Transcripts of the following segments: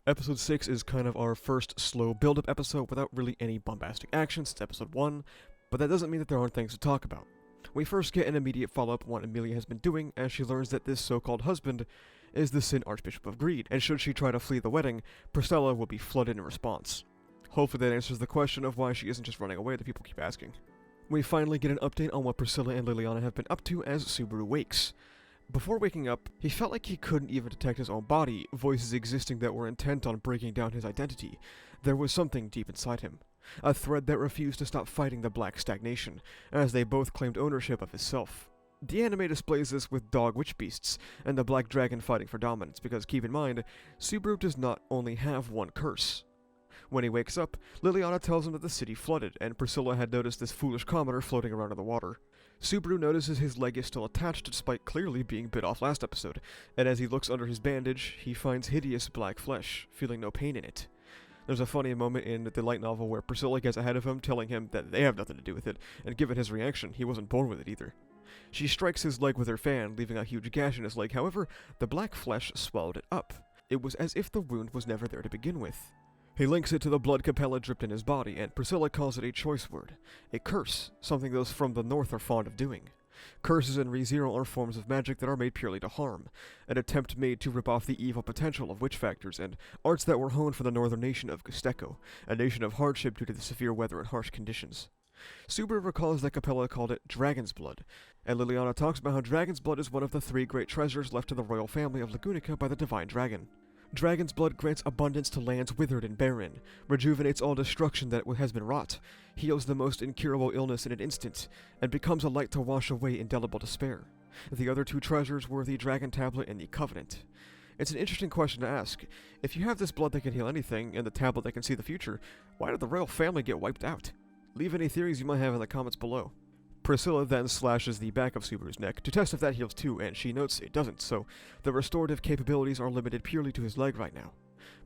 Episode 6 is kind of our first slow build-up episode without really any bombastic action since episode 1, but that doesn't mean that there aren't things to talk about. We first get an immediate follow-up on what Emilia has been doing as she learns that this so-called husband is the Sin Archbishop of Greed, and should she try to flee the wedding, Priscilla will be flooded in response. Hopefully that answers the question of why she isn't just running away that people keep asking. We finally get an update on what Priscilla and Liliana have been up to as Subaru wakes. Before waking up, he felt like he couldn't even detect his own body, voices existing that were intent on breaking down his identity. There was something deep inside him. A thread that refused to stop fighting the black stagnation, as they both claimed ownership of his self. The anime displays this with dog witch beasts, and the black dragon fighting for dominance, because keep in mind, Subaru does not only have one curse. When he wakes up, Liliana tells him that the city flooded, and Priscilla had noticed this foolish commoner floating around in the water. Subaru notices his leg is still attached despite clearly being bit off last episode, and as he looks under his bandage, he finds hideous black flesh, feeling no pain in it. There's a funny moment in the light novel where Priscilla gets ahead of him, telling him that they have nothing to do with it, and given his reaction, he wasn't born with it either. She strikes his leg with her fan, leaving a huge gash in his leg. However, the black flesh swallowed it up. It was as if the wound was never there to begin with. He links it to the blood Capella dripped in his body, and Priscilla calls it a choice word. A curse, something those from the north are fond of doing. Curses and ReZero are forms of magic that are made purely to harm, an attempt made to rip off the evil potential of witch factors, and arts that were honed for the northern nation of Gusteco, a nation of hardship due to the severe weather and harsh conditions. Subaru recalls that Capella called it Dragon's Blood, and Liliana talks about how Dragon's Blood is one of the 3 great treasures left to the royal family of Lagunica by the Divine Dragon. Dragon's blood grants abundance to lands withered and barren, rejuvenates all destruction that has been wrought, heals the most incurable illness in an instant, and becomes a light to wash away indelible despair. The other 2 treasures were the Dragon Tablet and the Covenant. It's an interesting question to ask. If you have this blood that can heal anything, and the tablet that can see the future, why did the royal family get wiped out? Leave any theories you might have in the comments below. Priscilla then slashes the back of Subaru's neck to test if that heals too, and she notes it doesn't, so the restorative capabilities are limited purely to his leg right now.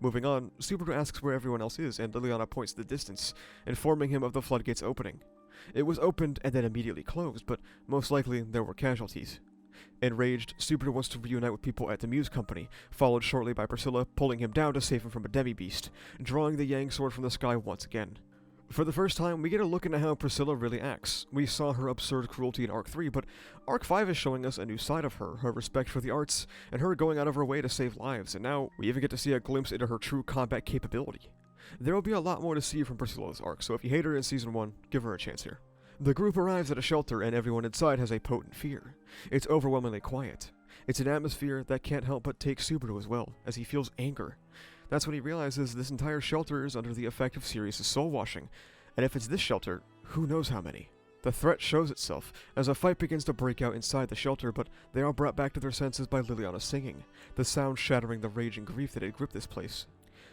Moving on, Subaru asks where everyone else is, and Liliana points to the distance, informing him of the floodgates opening. It was opened and then immediately closed, but most likely there were casualties. Enraged, Subaru wants to reunite with people at the Muse Company, followed shortly by Priscilla pulling him down to save him from a demi-beast, drawing the Yang sword from the sky once again. For the first time, we get a look into how Priscilla really acts. We saw her absurd cruelty in Arc 3, but Arc 5 is showing us a new side of her, her respect for the arts, and her going out of her way to save lives, and now we even get to see a glimpse into her true combat capability. There will be a lot more to see from Priscilla's arc, so if you hate her in Season 1, give her a chance here. The group arrives at a shelter, and everyone inside has a potent fear. It's overwhelmingly quiet. It's an atmosphere that can't help but take Subaru as well, as he feels anger. That's when he realizes this entire shelter is under the effect of Sirius' soul washing, and if it's this shelter, who knows how many. The threat shows itself, as a fight begins to break out inside the shelter, but they are brought back to their senses by Liliana singing, the sound shattering the rage and grief that had gripped this place.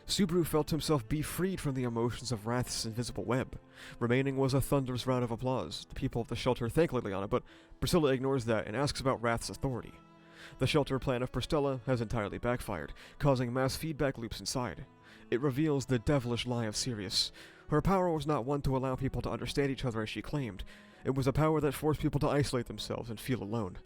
Subaru felt himself be freed from the emotions of Wrath's invisible web. Remaining was a thunderous round of applause. The people of the shelter thank Liliana, but Priscilla ignores that and asks about Wrath's authority. The shelter plan of Priscilla has entirely backfired, causing mass feedback loops inside. It reveals the devilish lie of Sirius. Her power was not one to allow people to understand each other as she claimed. It was a power that forced people to isolate themselves and feel alone.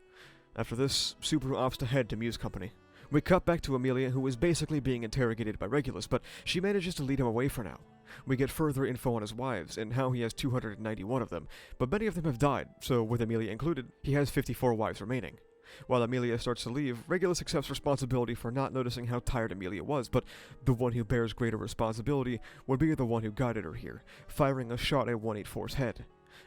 After this, Subaru opts to head to Muse Company. We cut back to Emilia, who is basically being interrogated by Regulus, but she manages to lead him away for now. We get further info on his wives, and how he has 291 of them, but many of them have died, so with Emilia included, he has 54 wives remaining. While Emilia starts to leave, Regulus accepts responsibility for not noticing how tired Emilia was, but the one who bears greater responsibility would be the one who guided her here, firing a shot at 184's head.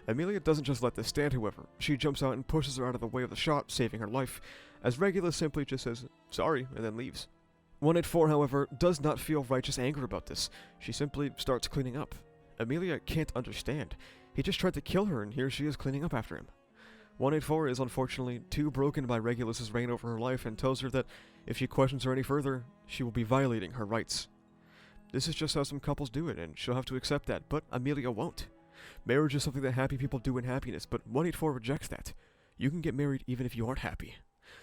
Emilia doesn't just let this stand, however. She jumps out and pushes her out of the way of the shot, saving her life, as Regulus simply just says, "Sorry," and then leaves. 184, however, does not feel righteous anger about this. She simply starts cleaning up. Emilia can't understand. He just tried to kill her, and here she is cleaning up after him. 184 is unfortunately too broken by Regulus' reign over her life and tells her that if she questions her any further, she will be violating her rights. This is just how some couples do it, and she'll have to accept that, but Emilia won't. Marriage is something that happy people do in happiness, but 184 rejects that. You can get married even if you aren't happy.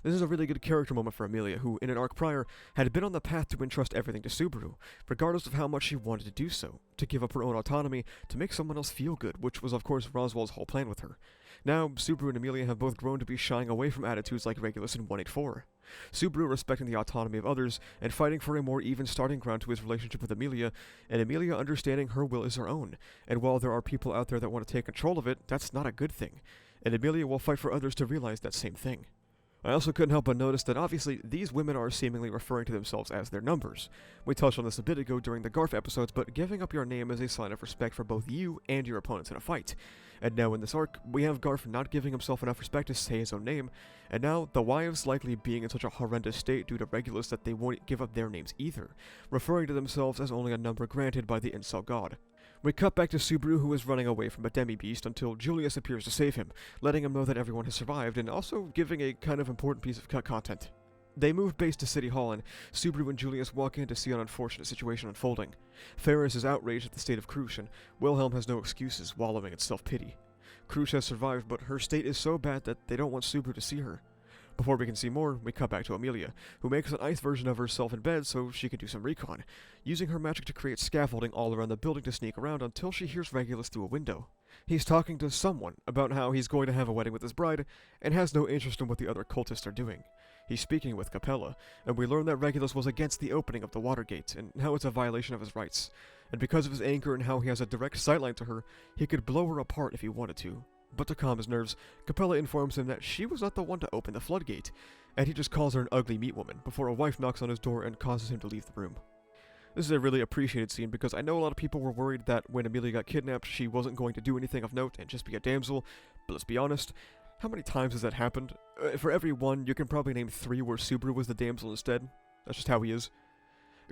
This is a really good character moment for Emilia, who, in an arc prior, had been on the path to entrust everything to Subaru, regardless of how much she wanted to do so, to give up her own autonomy, to make someone else feel good, which was of course Roswell's whole plan with her. Now, Subaru and Emilia have both grown to be shying away from attitudes like Regulus and 184. Subaru respecting the autonomy of others and fighting for a more even starting ground to his relationship with Emilia, and Emilia understanding her will is her own, and while there are people out there that want to take control of it, that's not a good thing, and Emilia will fight for others to realize that same thing. I also couldn't help but notice that obviously these women are seemingly referring to themselves as their numbers. We touched on this a bit ago during the Garf episodes, but giving up your name is a sign of respect for both you and your opponents in a fight. And now in this arc, we have Garf not giving himself enough respect to say his own name, and now the wives likely being in such a horrendous state due to Regulus that they won't give up their names either, referring to themselves as only a number granted by the incel god. We cut back to Subaru, who is running away from a demi-beast until Julius appears to save him, letting him know that everyone has survived, and also giving a kind of important piece of cut content. They move base to City Hall, and Subaru and Julius walk in to see an unfortunate situation unfolding. Ferris is outraged at the state of Krush, and Wilhelm has no excuses, wallowing in self-pity. Krush has survived, but her state is so bad that they don't want Subaru to see her. Before we can see more, we cut back to Emilia, who makes an ice version of herself in bed so she can do some recon, using her magic to create scaffolding all around the building to sneak around until she hears Regulus through a window. He's talking to someone about how he's going to have a wedding with his bride, and has no interest in what the other cultists are doing. He's speaking with Capella, and we learn that Regulus was against the opening of the Watergate, and how it's a violation of his rights. And because of his anger and how he has a direct sightline to her, he could blow her apart if he wanted to. But to calm his nerves, Capella informs him that she was not the one to open the floodgate, and he just calls her an ugly meat woman before a wife knocks on his door and causes him to leave the room. This is a really appreciated scene because I know a lot of people were worried that when Emilia got kidnapped, she wasn't going to do anything of note and just be a damsel, but let's be honest, how many times has that happened? For every one, you can probably name 3 where Subaru was the damsel instead. That's just how he is.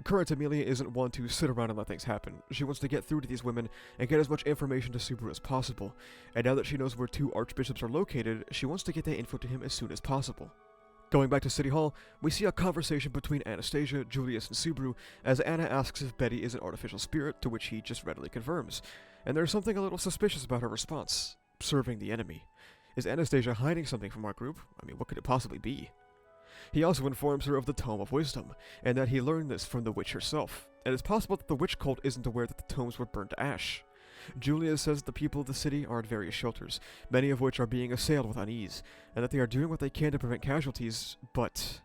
Current Emilia isn't one to sit around and let things happen. She wants to get through to these women and get as much information to Subaru as possible, and now that she knows where 2 archbishops are located, she wants to get that info to him as soon as possible. Going back to City Hall, we see a conversation between Anastasia, Julius, and Subaru as Anna asks if Betty is an artificial spirit, to which he just readily confirms, and there's something a little suspicious about her response. Serving the enemy. Is Anastasia hiding something from our group? I mean, what could it possibly be? He also informs her of the Tome of Wisdom, and that he learned this from the witch herself, and it's possible that the witch cult isn't aware that the tomes were burned to ash. Julius says the people of the city are at various shelters, many of which are being assailed with unease, and that they are doing what they can to prevent casualties, but...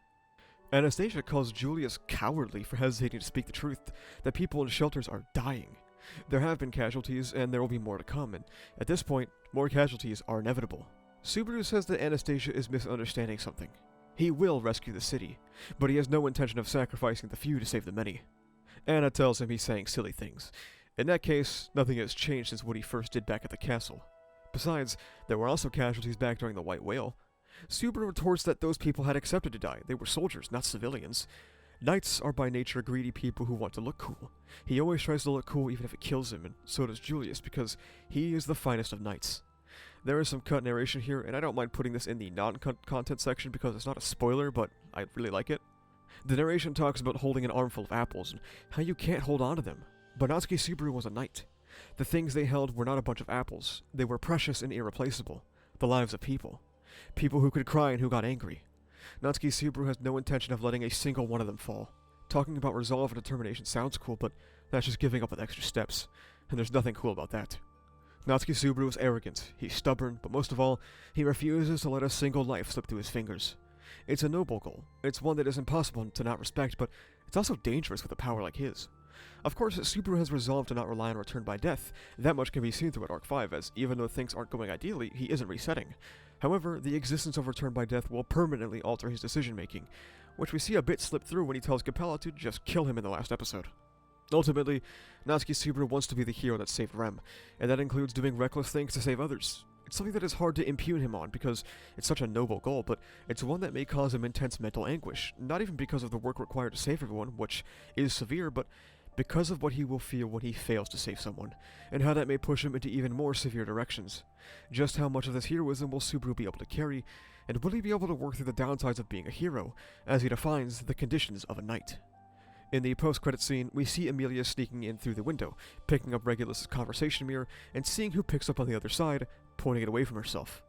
Anastasia calls Julius cowardly for hesitating to speak the truth, that people in shelters are dying. There have been casualties, and there will be more to come, and at this point, more casualties are inevitable. Subaru says that Anastasia is misunderstanding something. He will rescue the city, but he has no intention of sacrificing the few to save the many. Anna tells him he's saying silly things. In that case, nothing has changed since what he first did back at the castle. Besides, there were also casualties back during the White Whale. Subaru retorts that those people had accepted to die. They were soldiers, not civilians. Knights are by nature greedy people who want to look cool. He always tries to look cool even if it kills him, and so does Julius, because he is the finest of knights. There is some cut narration here, and I don't mind putting this in the non-content section because it's not a spoiler, but I really like it. The narration talks about holding an armful of apples, and how you can't hold on to them. But Natsuki Subaru was a knight. The things they held were not a bunch of apples. They were precious and irreplaceable. The lives of people. People who could cry and who got angry. Natsuki Subaru has no intention of letting a single one of them fall. Talking about resolve and determination sounds cool, but that's just giving up with extra steps, and there's nothing cool about that. Natsuki Subaru is arrogant, he's stubborn, but most of all, he refuses to let a single life slip through his fingers. It's a noble goal. It's one that is impossible to not respect, but it's also dangerous with a power like his. Of course, Subaru has resolved to not rely on return by death. That much can be seen throughout Arc 5, as even though things aren't going ideally, he isn't resetting. However, the existence of return by death will permanently alter his decision-making, which we see a bit slip through when he tells Capella to just kill him in the last episode. Ultimately, Natsuki Subaru wants to be the hero that saved Rem, and that includes doing reckless things to save others. It's something that is hard to impugn him on because it's such a noble goal, but it's one that may cause him intense mental anguish, not even because of the work required to save everyone, which is severe, but because of what he will feel when he fails to save someone, and how that may push him into even more severe directions. Just how much of this heroism will Subaru be able to carry, and will he be able to work through the downsides of being a hero, as he defines the conditions of a knight? In the post-credit scene, we see Emilia sneaking in through the window, picking up Regulus' conversation mirror, and seeing who picks up on the other side, pointing it away from herself.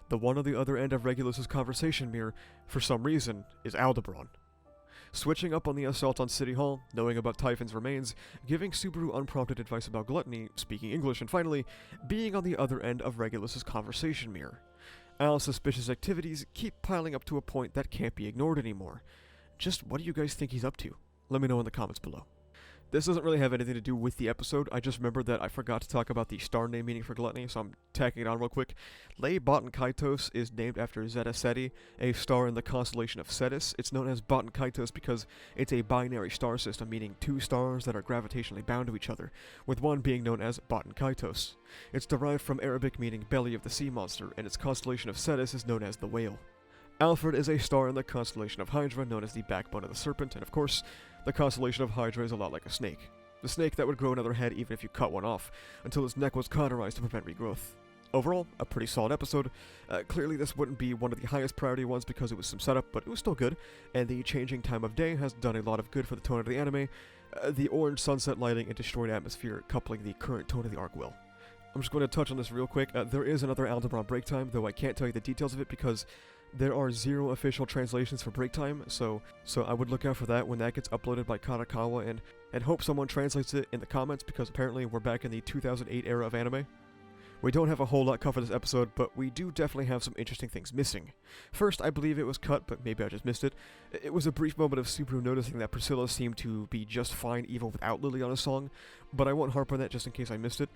The one on the other end of Regulus' conversation mirror, for some reason, is Aldebaran. Switching up on the assault on City Hall, knowing about Typhon's remains, giving Subaru unprompted advice about gluttony, speaking English, and finally, being on the other end of Regulus' conversation mirror. Al's suspicious activities keep piling up to a point that can't be ignored anymore. Just what do you guys think he's up to? Let me know in the comments below. This doesn't really have anything to do with the episode. I just remembered that I forgot to talk about the star name meaning for gluttony, so I'm tacking it on real quick. Le Botankaitos is named after Zeta Ceti, a star in the constellation of Cetus. It's known as Botankaitos because it's a binary star system, meaning two stars that are gravitationally bound to each other, with one being known as Botankaitos. It's derived from Arabic meaning belly of the sea monster, and its constellation of Cetus is known as the whale. Alfred is a star in the constellation of Hydra, known as the backbone of the serpent, and of course, the constellation of Hydra is a lot like a snake. The snake that would grow another head even if you cut one off, until its neck was cauterized to prevent regrowth. Overall, a pretty solid episode. Clearly this wouldn't be one of the highest priority ones because it was some setup, but it was still good, and the changing time of day has done a lot of good for the tone of the anime. The orange sunset lighting and destroyed atmosphere coupling the current tone of the arc well. I'm just going to touch on this real quick. There is another Aldebaran Breaktime, though I can't tell you the details of it because there are 0 official translations for Breaktime, so I would look out for that when that gets uploaded by Katakawa and hope someone translates it in the comments because apparently we're back in the 2008 era of anime. We don't have a whole lot cut for this episode, but we do definitely have some interesting things missing. First, I believe it was cut, but maybe I just missed it. It was a brief moment of Subaru noticing that Priscilla seemed to be just fine even without Liliana's song, but I won't harp on that just in case I missed it.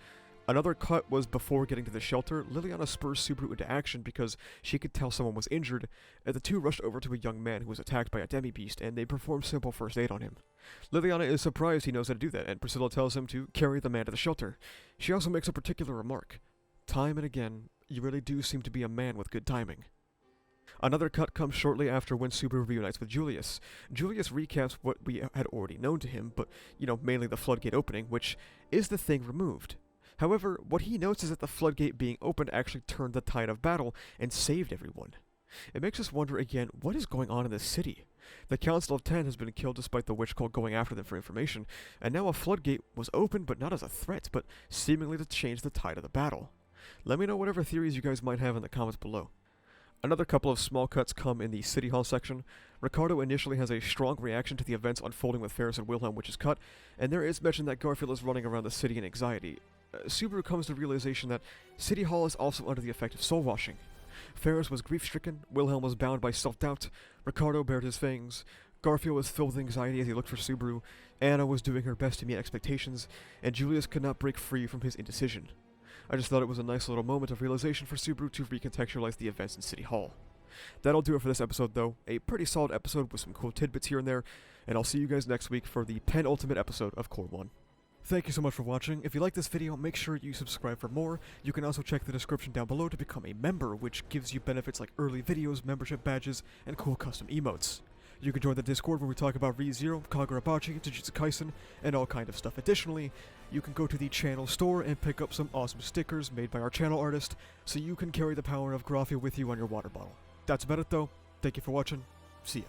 Another cut was before getting to the shelter. Liliana spurs Subaru into action because she could tell someone was injured. The two rushed over to a young man who was attacked by a demi-beast, and they performed simple first aid on him. Liliana is surprised he knows how to do that, and Priscilla tells him to carry the man to the shelter. She also makes a particular remark. Time and again, you really do seem to be a man with good timing. Another cut comes shortly after when Subaru reunites with Julius. Julius recaps what we had already known to him, but, mainly the floodgate opening, which is the thing removed. However, what he notes is that the floodgate being opened actually turned the tide of battle and saved everyone. It makes us wonder again, what is going on in this city? The Council of Ten has been killed despite the Witch Cult going after them for information, and now a floodgate was opened but not as a threat, but seemingly to change the tide of the battle. Let me know whatever theories you guys might have in the comments below. Another couple of small cuts come in the City Hall section. Ricardo initially has a strong reaction to the events unfolding with Ferris and Wilhelm, which is cut, and there is mention that Garfield is running around the city in anxiety. Subaru comes to the realization that City Hall is also under the effect of soul washing. Ferris was grief-stricken, Wilhelm was bound by self-doubt, Ricardo bared his fangs, Garfield was filled with anxiety as he looked for Subaru, Anna was doing her best to meet expectations, and Julius could not break free from his indecision. I just thought it was a nice little moment of realization for Subaru to recontextualize the events in City Hall. That'll do it for this episode though, a pretty solid episode with some cool tidbits here and there, and I'll see you guys next week for the penultimate episode of Core 1. Thank you so much for watching. If you like this video, make sure you subscribe for more. You can also check the description down below to become a member, which gives you benefits like early videos, membership badges, and cool custom emotes. You can join the Discord where we talk about ReZero, Kagurabachi, Jujutsu Kaisen, and all kind of stuff. Additionally, you can go to the channel store and pick up some awesome stickers made by our channel artist, so you can carry the power of Graphia with you on your water bottle. That's about it though. Thank you for watching. See ya.